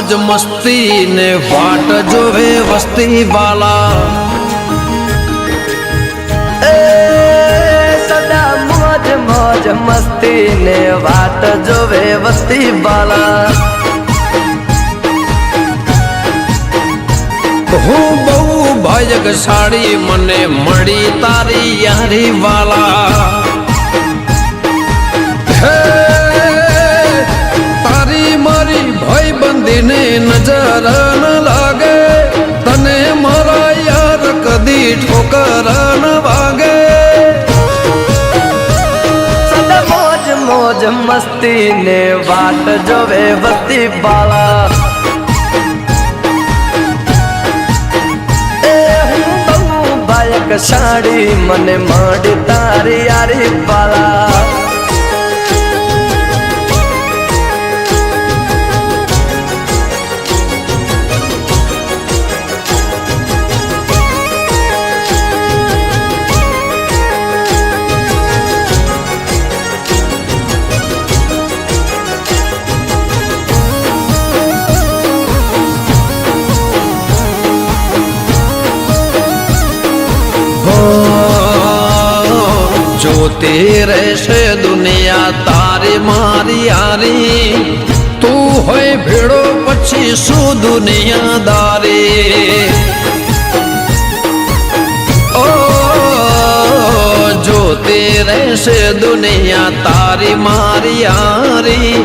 મોજ મસ્તી ને વાટ જોવે વસ્તી વાલા સદા મોજ મોજ મસ્તી ને વાટ જોવે વસ્તી વાલા હું બહુ ભાગ્યશાળી મને મળી તારી યારી વાલા તારી મારી ભાઈબંધીને નજર ન લાગે તને મારા યાર કદી ઠોકર ન વાગે સદા મોજ મોજ મસ્તી ને વાટ જોવે વસ્તી વાલા સાડી મને મળી તારી યારી વાલા જોતી રહેશે દુનિયા તારી મારી યારી તું હોય ભેડો પછી શું દુનિયાદારી ઓ જોતી રહેશે દુનિયા તારી મારી યારી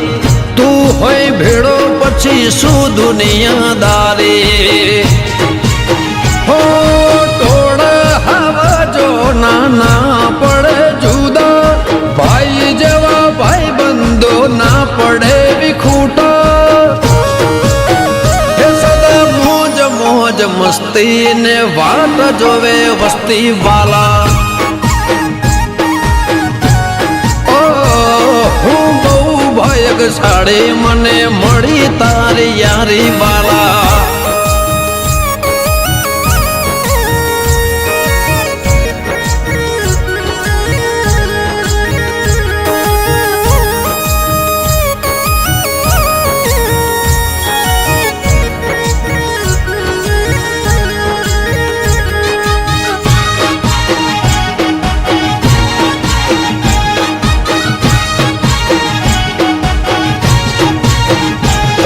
તું હોય ભેડો પછી શું દુનિયાદારી હો ટોળા હવા જો નાના પડે જુદા ભાઈ જેવા ભાઈ બંધો ના પડે વિખૂટા સદા મોજ મોજ મસ્તી ને વાટ જોવે વસ્તી વાલા હું બહુ ભાગ્યશાળી મને મળી તારી યારી વાલા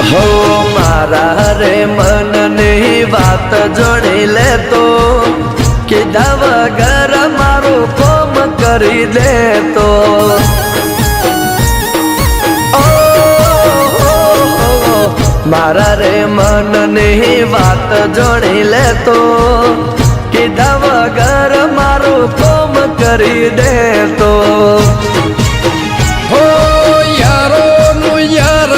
હો મારા રે મનની વાત જોડી લેતો કીધા વગર મારું કોમ કરી દેતો મારા રે મનની વાત જોડી લેતો કીધા વગર મારું કોમ કરી દેતો હો યારો નું યાર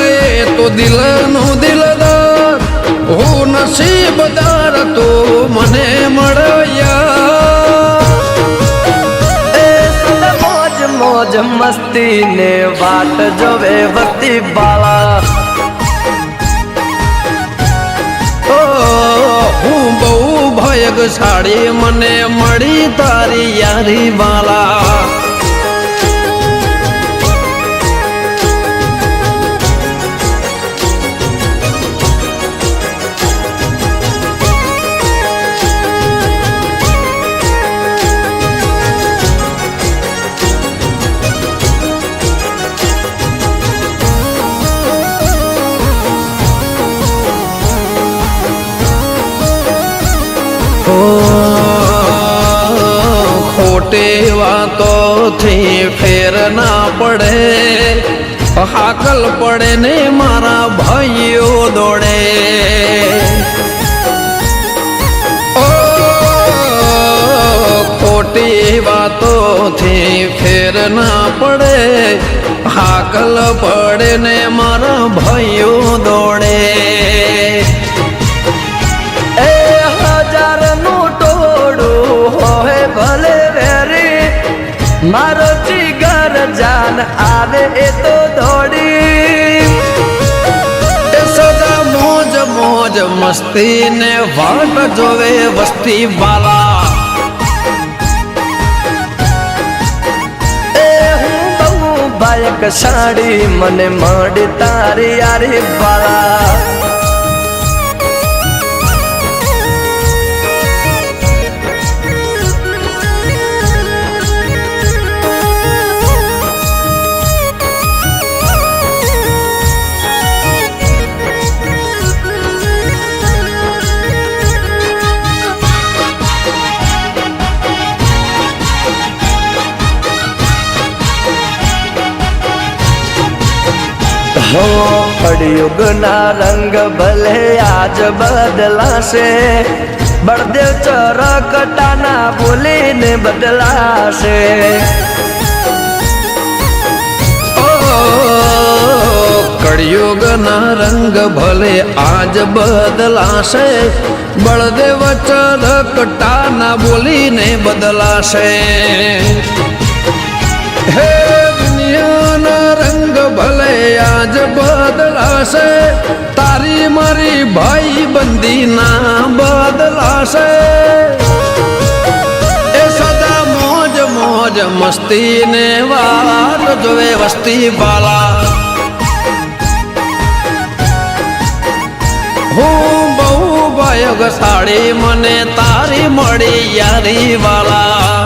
તો દિલનું દિલદાર હું નસીબદાર તો મને મળ્યા મોજ મોજ મસ્તી ને વાટ જોવે વસ્તી વાલા હું બહુ ભાગ્યશાળી મને મળી તારી યારી વાલા ખોટી વાતોથી ફેર ના પડે હાકલ પડે ને મારા ભાઈઓ દોડે ઓ ખોટી વાતોથી ફેર ના પડે હાકલ પડે ને મારા ભાઈઓ દોડે મારો જીગર જાન આવે એ તો દોડી સદા મોજ મોજ મસ્તી ને વાટ જોવે વસ્તી વાલા બાયક સાડી મને મળી તારી યારી વાલા કળિયુગના રંગ ભલે આજ બદલાશે, બળદેવ ચરકટાના બોલીને બદલાશે. કળિયુગના રંગ ભલે આજ બદલાશે, બળદેવ ચરકટાના બોલીને બદલાશે. હે દુનિયાના રંગ ભલે આજ બદલાશે, તારી મારી ભાઈ બંદીના બદલાશે. એ સદા મોજ મોજ મસ્તી ને વાત જોવે વસ્તી વાલા. હું બહુ ભાગ્યશાળી મને તારી મળી યારી વાલા.